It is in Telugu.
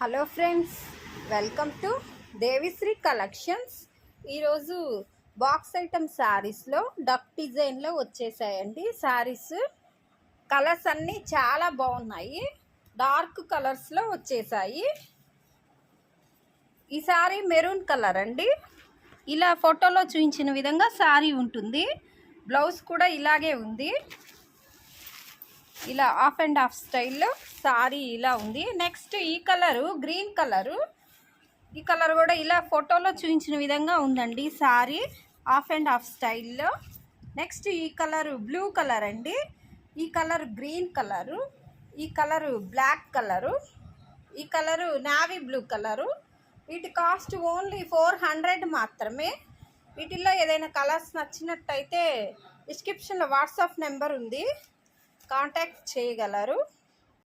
Hello friends, welcome to Devisri collections. ఈరోజు బాక్స్ ఐటమ్ శారీస్లో డక్ డిజైన్లో వచ్చేసాయండి. శారీస్ కలర్స్ అన్నీ చాలా బాగున్నాయి, డార్క్ కలర్స్లో వచ్చేసాయి. ఈ శారీ మెరూన్ కలర్ అండి. ఇలా ఫోటోలో చూపించిన విధంగా శారీ ఉంటుంది. బ్లౌజ్ కూడా ఇలాగే ఉంది. ఇలా ఆఫ్ అండ్ ఆఫ్ స్టైల్లో సారీ ఇలా ఉంది. నెక్స్ట్ ఈ కలరు గ్రీన్ కలరు. ఈ కలర్ కూడా ఇలా ఫోటోలో చూపించిన విధంగా ఉందండి సారీ ఆఫ్ అండ్ ఆఫ్ స్టైల్లో. నెక్స్ట్ ఈ కలరు బ్లూ కలర్ అండి. ఈ కలర్ గ్రీన్ కలరు. ఈ కలరు బ్లాక్ కలరు. ఈ కలరు నావీ బ్లూ కలరు. వీటి కాస్ట్ ఓన్లీ 400 మాత్రమే. వీటిల్లో ఏదైనా కలర్స్ నచ్చినట్టయితే డిస్క్రిప్షన్లో వాట్సాప్ నెంబర్ ఉంది, కాంటాక్ట్ చేయగలరు.